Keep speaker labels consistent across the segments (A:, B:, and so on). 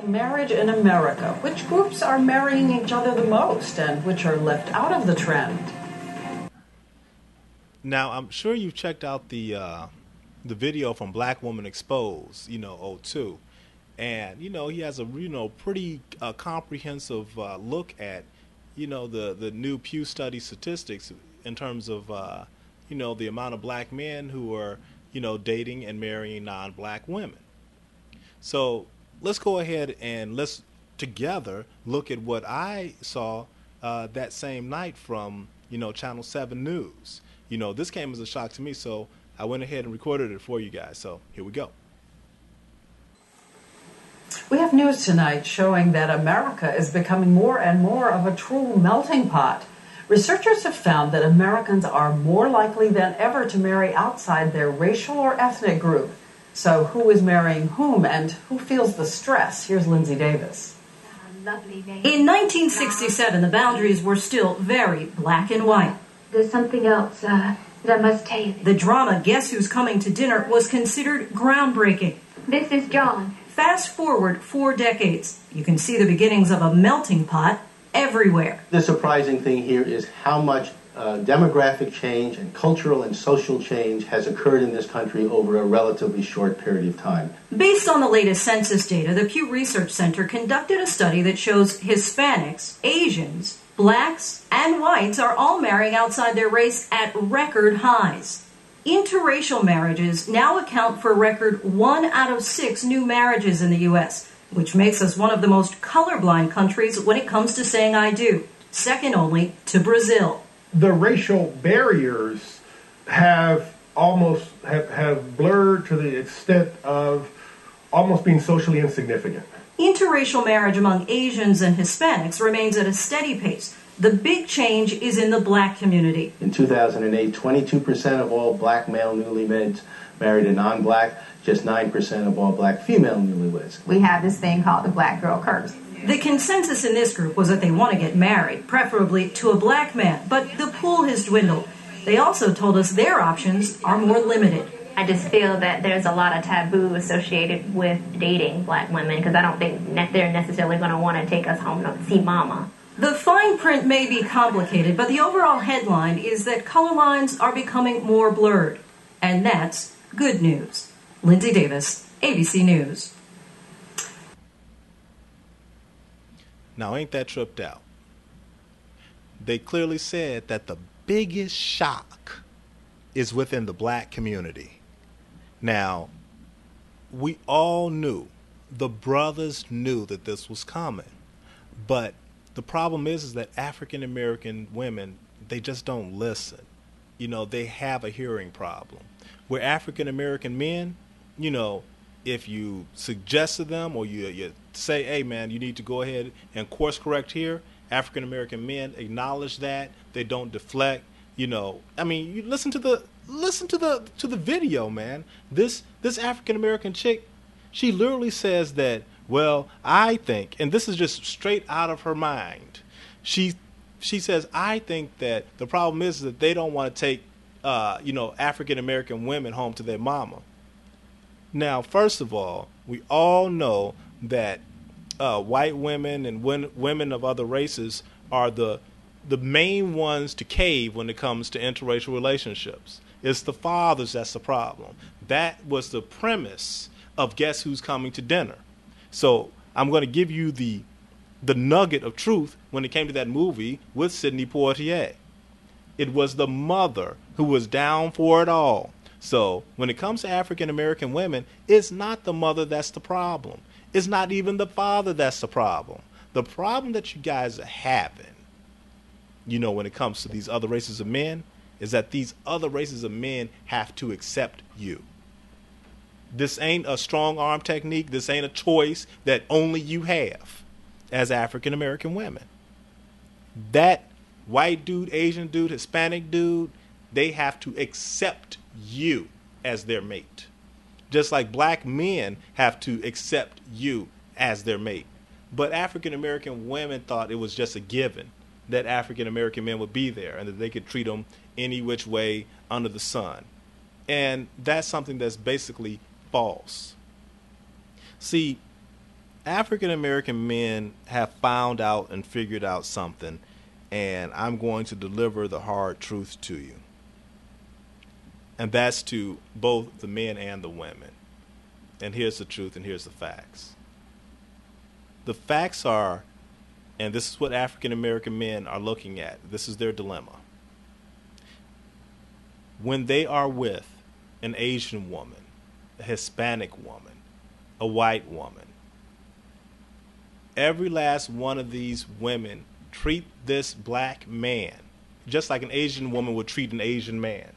A: Marriage in America. Which groups are marrying each other the most and which are left out of the trend?
B: Now, I'm sure you've checked out the video from Black Woman Exposed, '02. And, he has a, pretty comprehensive look at, the new Pew Study statistics in terms of, the amount of black men who are, dating and marrying non-black women. So let's go ahead and let's together look at what I saw that same night from, Channel 7 News. This came as a shock to me, so I went ahead and recorded it for you guys. So here we go.
A: We have news tonight showing that America is becoming more and more of a true melting pot. Researchers have found that Americans are more likely than ever to marry outside their racial or ethnic group. So who is marrying whom and who feels the stress? Here's Lindsay Davis.
C: In 1967, the boundaries were still very black and white.
D: There's something else that I must tell you.
C: The drama Guess Who's Coming to Dinner was considered groundbreaking.
D: This is John.
C: Fast forward 4 decades. You can see the beginnings of a melting pot everywhere.
E: The surprising thing here is how much demographic change and cultural and social change has occurred in this country over a relatively short period of time.
C: Based on the latest census data, the Pew Research Center conducted a study that shows Hispanics, Asians, blacks, and whites are all marrying outside their race at record highs. Interracial marriages now account for a record 1 out of 6 new marriages in the U.S., which makes us one of the most colorblind countries when it comes to saying I do, second only to Brazil.
F: The racial barriers have blurred to the extent of almost being socially insignificant.
C: Interracial marriage among Asians and Hispanics remains at a steady pace. The big change is in the black community.
E: In 2008, 22% of all black male newlyweds married a non-black, just 9% of all black female newlyweds.
G: We have this thing called the black girl curse.
C: The consensus in this group was that they want to get married, preferably to a black man, but the pool has dwindled. They also told us their options are more limited.
D: I just feel that there's a lot of taboo associated with dating black women because I don't think they're necessarily going to want to take us home to see mama.
C: The fine print may be complicated, but the overall headline is that color lines are becoming more blurred. And that's good news. Lindsay Davis, ABC News.
B: Now, ain't that tripped out? They clearly said that the biggest shock is within the black community. Now, we all knew, the brothers knew that this was coming, but the problem is that African American women, they just don't listen. They have a hearing problem. Where African American men, if you suggest to them or you say, hey man, you need to go ahead and course correct here, African American men acknowledge that. They don't deflect. You listen to the video, man. This African American chick, she literally says that, well, I think, and this is just straight out of her mind. She says, I think that the problem is that they don't want to take African American women home to their mama. Now, first of all, we all know that white women and women of other races are the main ones to cave when it comes to interracial relationships. It's the fathers that's the problem. That was the premise of Guess Who's Coming to Dinner. So I'm going to give you the nugget of truth when it came to that movie with Sidney Poitier. It was the mother who was down for it all. So when it comes to African American women, it's not the mother that's the problem. It's not even the father that's the problem. The problem that you guys are having, when it comes to these other races of men, is that these other races of men have to accept you. This ain't a strong arm technique. This ain't a choice that only you have as African American women. That white dude, Asian dude, Hispanic dude, they have to accept you as their mate. Just like black men have to accept you as their mate. But African American women thought it was just a given that African American men would be there and that they could treat them any which way under the sun. And that's something that's basically false. See, African American men have found out and figured out something, and I'm going to deliver the hard truth to you. And that's to both the men and the women. And here's the truth and here's the facts. The facts are, and this is what African American men are looking at, this is their dilemma. When they are with an Asian woman, a Hispanic woman, a white woman, every last one of these women treat this black man just like an Asian woman would treat an Asian man.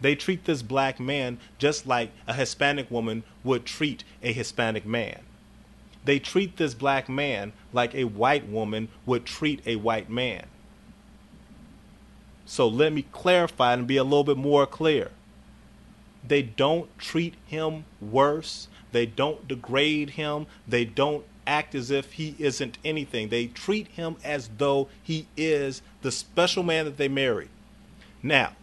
B: They treat this black man just like a Hispanic woman would treat a Hispanic man. They treat this black man like a white woman would treat a white man. So let me clarify and be a little bit more clear. They don't treat him worse. They don't degrade him. They don't act as if he isn't anything. They treat him as though he is the special man that they married. Now,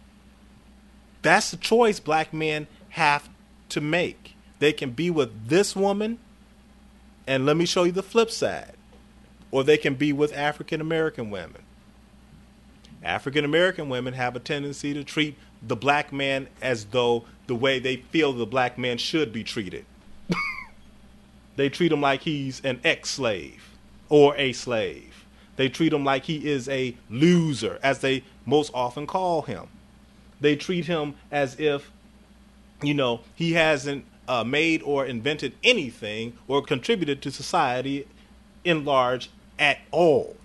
B: that's the choice black men have to make. They can be with this woman, and let me show you the flip side. Or they can be with African American women. African American women have a tendency to treat the black man as though the way they feel the black man should be treated. They treat him like he's an ex-slave or a slave. They treat him like he is a loser, as they most often call him. They treat him as if, he hasn't made or invented anything or contributed to society in large at all.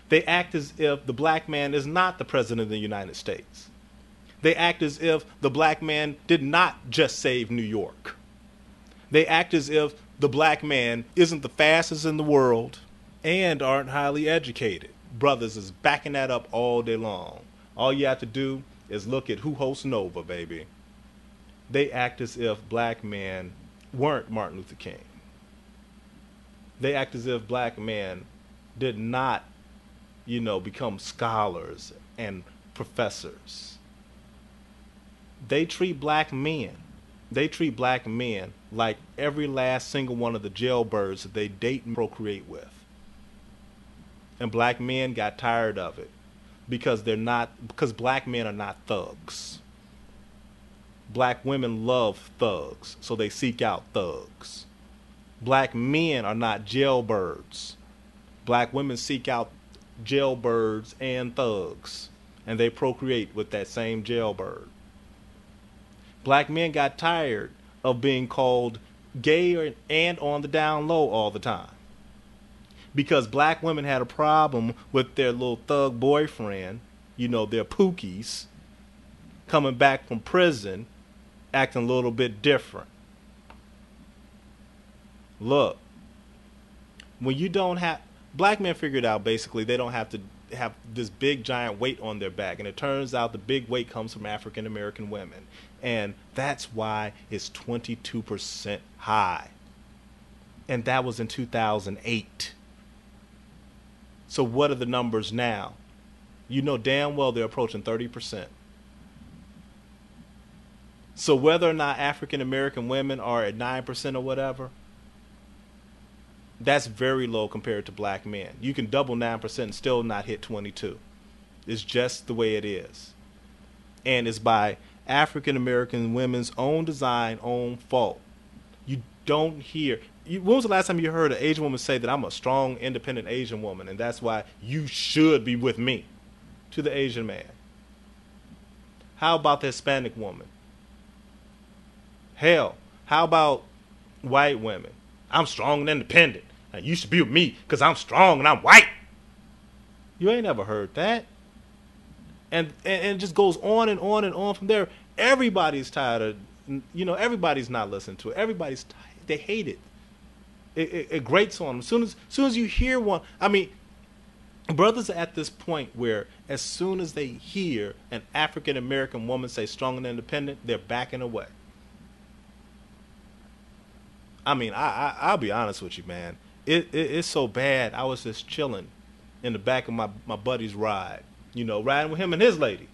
B: They act as if the black man is not the president of the United States. They act as if the black man did not just save New York. They act as if the black man isn't the fastest in the world and aren't highly educated. Brothers is backing that up all day long. All you have to do is look at who hosts Nova, baby. They act as if black men weren't Martin Luther King. They act as if black men did not, become scholars and professors. They treat black men like every last single one of the jailbirds that they date and procreate with. And black men got tired of it because black men are not thugs. Black women love thugs, so they seek out thugs. Black men are not jailbirds. Black women seek out jailbirds and thugs, and they procreate with that same jailbird. Black men got tired of being called gay and on the down low all the time, because black women had a problem with their little thug boyfriend, their pookies, coming back from prison acting a little bit different. Look, when you don't have, black men figured out basically they don't have to have this big giant weight on their back, and it turns out the big weight comes from African American women, and that's why it's 22% high, and that was in 2008. So what are the numbers now? You know damn well they're approaching 30%. So whether or not African American women are at 9% or whatever, that's very low compared to black men. You can double 9% and still not hit 22. It's just the way it is. And it's by African American women's own design, own fault. You don't hear. When was the last time you heard an Asian woman say that I'm a strong, independent Asian woman, and that's why you should be with me, to the Asian man? How about the Hispanic woman? Hell, how about white women? I'm strong and independent. Now, you should be with me because I'm strong and I'm white. You ain't never heard that. And it just goes on and on and on from there. Everybody's tired of, everybody's not listening to it. Everybody's tired. They hate it. It grates on them. As soon as you hear one, brothers are at this point where as soon as they hear an African American woman say strong and independent, they're backing away. I'll be honest with you, man. It's so bad. I was just chilling in the back of my buddy's ride, riding with him and his lady.